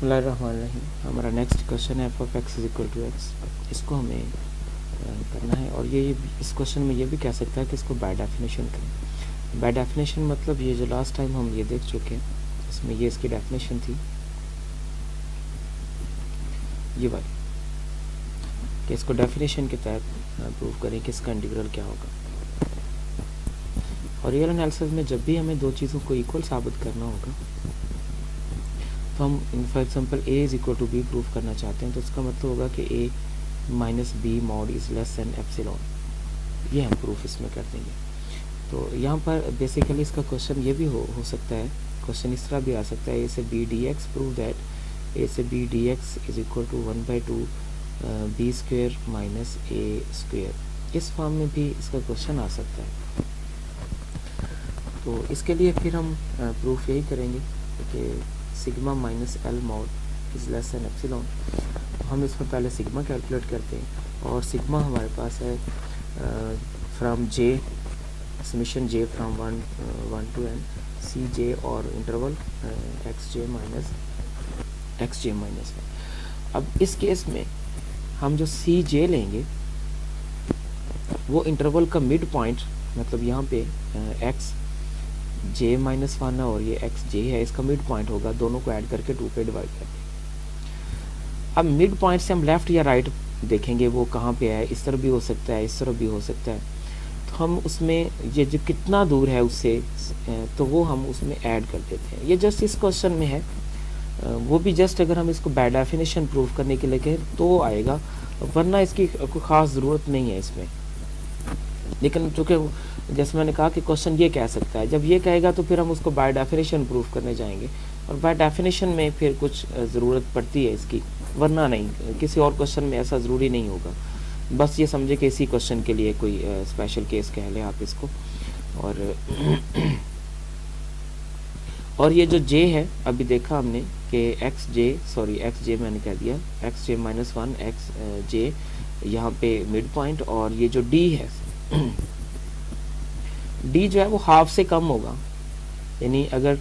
बिस्मिल्लाहिर्रहमानिर्रहीम। हमारा next question है F of X is equal to X. इसको हमें करना है और ये इस क्वेश्चन में ये भी कह सकता है कि इसको बाय डेफिनेशन करें। बाय डेफिनेशन मतलब ये जो लास्ट टाइम हम ये देख चुके हैं, इसमें ये इसकी डेफिनेशन थी ये वाली, कि इसको डेफिनेशन के तहत प्रूव करें कि इसका इंटीग्रल क्या होगा। और रियल एनालिसिस में जब भी हमें दो चीज़ों को इक्वल साबित करना होगा, तो हम for example a is equal to B prove करना चाहते हैं, तो इसका मतलब होगा कि a minus B mod is less than epsilon. ये हम प्रूफ इसमें कर देंगे। तो यहाँ पर बेसिकली इसका क्वेश्चन ये भी हो सकता है, क्वेश्चन इस तरह भी आ सकता है, a से b dx prove that a से b dx is equal to 1/2 b square minus a square. इस फॉर्म में भी इसका क्वेश्चन आ सकता है। तो इसके लिए फिर हम प्रूफ यही करेंगे कि sigma minus L mod is less than epsilon. हम इसमें पहले सिग्मा कैलकुलेट करते हैं और सिग्मा हमारे पास है from J summation J from 1 to n सी जे और इंटरवल एक्स जे माइनस 1। अब इस केस में हम जो सी जे लेंगे वो इंटरवल का मिड पॉइंट, मतलब यहाँ पे एक्स जे माइनस 1 है और ये एक्स जे है, इसका मिड पॉइंट होगा। दोनों को ऐड करके 2 पे डिवाइड करते हैं। अब मिड पॉइंट से हम लेफ्ट या राइट देखेंगे वो कहाँ पे है, इस तरफ भी हो सकता है, इस तरफ भी हो सकता है। तो हम उसमें ये जो कितना दूर है उससे, तो वो हम उसमें ऐड कर देते हैं। ये जस्ट इस क्वेश्चन में है, वो भी जस्ट अगर हम इसको बाय डेफिनेशन प्रूफ करने के लिए कहें तो आएगा, वरना इसकी कोई ख़ास ज़रूरत नहीं है इसमें। लेकिन चूँकि जैसे मैंने कहा कि क्वेश्चन ये कह सकता है, जब ये कहेगा तो फिर हम उसको बाय डेफिनेशन प्रूफ करने जाएंगे और बाय डेफिनेशन में फिर कुछ ज़रूरत पड़ती है इसकी, वरना नहीं। किसी और क्वेश्चन में ऐसा ज़रूरी नहीं होगा। बस ये समझे कि इसी क्वेश्चन के लिए कोई स्पेशल केस कह लें आप इसको। और ये जो जे है, अभी देखा हमने कि एक्स जे मैंने कह दिया, एक्स जे माइनस 1 एक्स जे यहाँ पे मिड पॉइंट, और ये जो डी है डी जो है वो हाफ से कम होगा। यानी अगर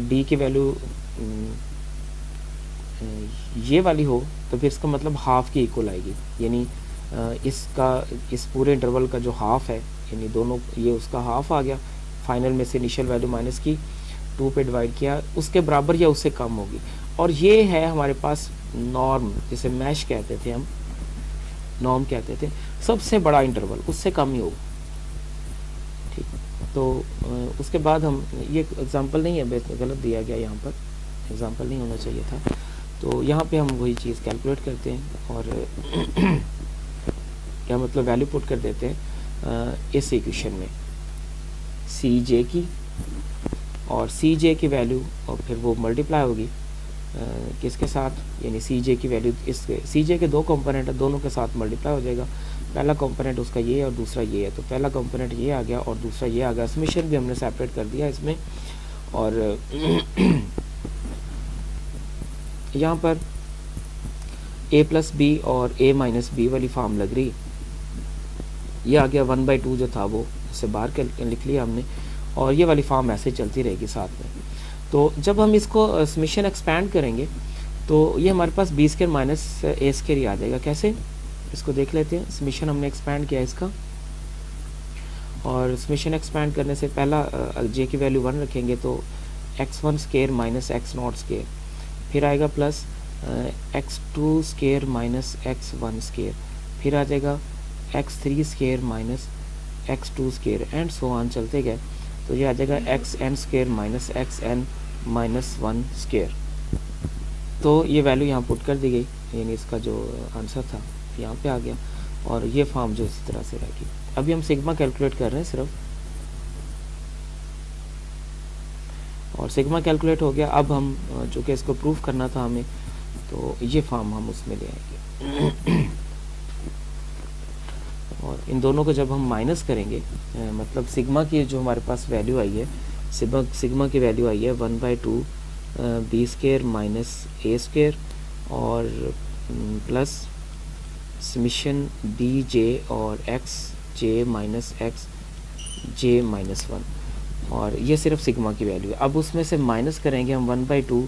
डी की वैल्यू ये वाली हो तो फिर इसका मतलब हाफ की इक्वल आएगी। यानी इसका इस पूरे इंटरवल का जो हाफ है, यानी दोनों ये उसका हाफ आ गया, फाइनल में से इनिशियल वैल्यू माइनस की 2 पे डिवाइड किया, उसके बराबर या उससे कम होगी। और ये है हमारे पास नॉर्म, जिसे मैश कहते थे हम, नॉर्म कहते थे, सबसे बड़ा इंटरवल उससे कम ही होगा। ठीक, तो उसके बाद हम, ये एग्जांपल नहीं है, गलत दिया गया यहाँ पर, एग्जांपल नहीं होना चाहिए था। तो यहाँ पे हम वही चीज़ कैलकुलेट करते हैं और क्या मतलब वैल्यू पुट कर देते हैं इस इक्वेशन में सी जे की, और सी जे की वैल्यू, और फिर वो मल्टीप्लाई होगी किसके साथ, यानी सी जे की वैल्यू, इस सी जे के दो कंपोनेंट है, दोनों के साथ मल्टीप्लाई हो जाएगा। पहला कंपोनेंट उसका ये है और दूसरा ये है, तो पहला कंपोनेंट ये आ गया और दूसरा ये आ गया। समीशन भी हमने सेपरेट कर दिया इसमें। और यहाँ पर a प्लस बी और a माइनस बी वाली फॉर्म लग रही, ये आ गया 1/2 जो था वो इसे बाहर लिख लिया हमने, और ये वाली फॉर्म ऐसे चलती रहेगी साथ में। तो जब हम इसको समीशन एक्सपैंड करेंगे तो ये हमारे पास b square minus a square ही आ जाएगा। कैसे, इसको देख लेते हैं। समीशन हमने एक्सपैंड किया इसका, और समीशन एक्सपैंड करने से पहला j की वैल्यू 1 रखेंगे तो x1 square minus x0 square, फिर आएगा plus x2 square minus x1 square, फिर आ जाएगा x3 square minus x2 square, and so on चलते गए। तो ये आ जाएगा xn square minus xn minus 1 square. तो ये वैल्यू यहाँ पुट कर दी गई, यानी इसका जो आंसर था यहाँ पे आ गया, और ये फॉर्म जो इसी तरह से रहेगी। अभी हम सिग्मा कैलकुलेट कर रहे हैं सिर्फ, और सिग्मा कैलकुलेट हो गया। अब हम चूँकि इसको प्रूफ करना था हमें, तो ये फॉर्म हम उसमें ले आएंगे। और इन दोनों को जब हम माइनस करेंगे, मतलब सिग्मा की जो हमारे पास वैल्यू आई है, सिग्मा की वैल्यू आई है 1/2 B square minus a square, और प्लस समीशन बी जे और X J minus X J minus 1, और ये सिर्फ सिग्मा की वैल्यू है। अब उसमें से माइनस करेंगे हम 1/2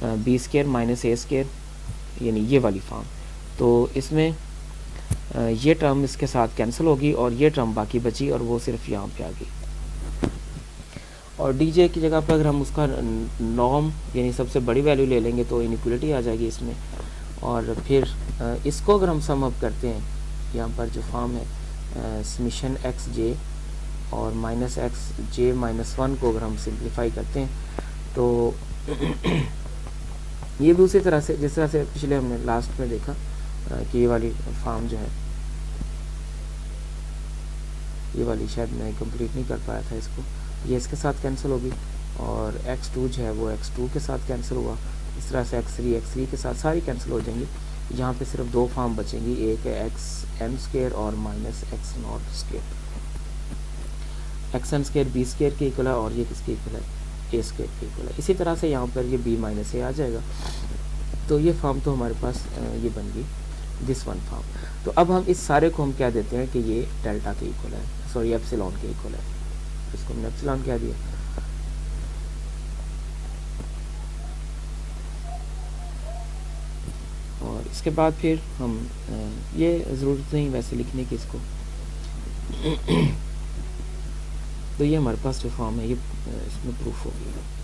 बी स्केयर माइनस ए स्केयर, यानी ये वाली फॉर्म। तो इसमें ये टर्म इसके साथ कैंसिल होगी और ये टर्म बाकी बची और वो सिर्फ यहाँ पे आ गई। और डी जे की जगह पर अगर हम उसका नॉर्म यानी सबसे बड़ी वैल्यू ले लेंगे तो इनइक्वलिटी आ जाएगी इसमें। और फिर इसको अगर हम सम अप करते हैं, यहाँ पर जो फॉर्म है समीशन एक्स जे और माइनस एक्स जे माइनस 1 को अगर हम सिंप्लीफाई करते हैं तो ये भी उसी तरह से जिस तरह से पिछले हमने लास्ट में देखा कि ये वाली फॉर्म जो है, ये वाली शायद मैं कंप्लीट नहीं कर पाया था इसको, ये इसके साथ कैंसिल होगी और x2 जो है वो x2 के साथ कैंसिल हुआ। इस तरह से x3 के साथ सारी कैंसिल हो जाएंगी। यहाँ पे सिर्फ दो फॉर्म बचेंगी, एक है एक्स एन स्केयर और minus X naught square. X N square B square के इक्वल है और ये किसके इक्वल है, ए स्केयर के इक्वल है। इसी तरह से यहाँ पर ये बी माइनस ए आ जाएगा। तो ये फॉर्म तो हमारे पास ये बन गई दिस वन फॉर्म। तो अब हम इस सारे को हम क्या देते हैं कि ये डेल्टा के इक्वल है, सॉरी एप्सिलॉन के इक्वल है। इसको हमने एप्सिलॉन कह दिया। और इसके बाद फिर हम ये ज़रूरत नहीं वैसे लिखने की इसको तो ये हमारे पास जो फॉर्म है ये इसमें प्रूफ हो गया।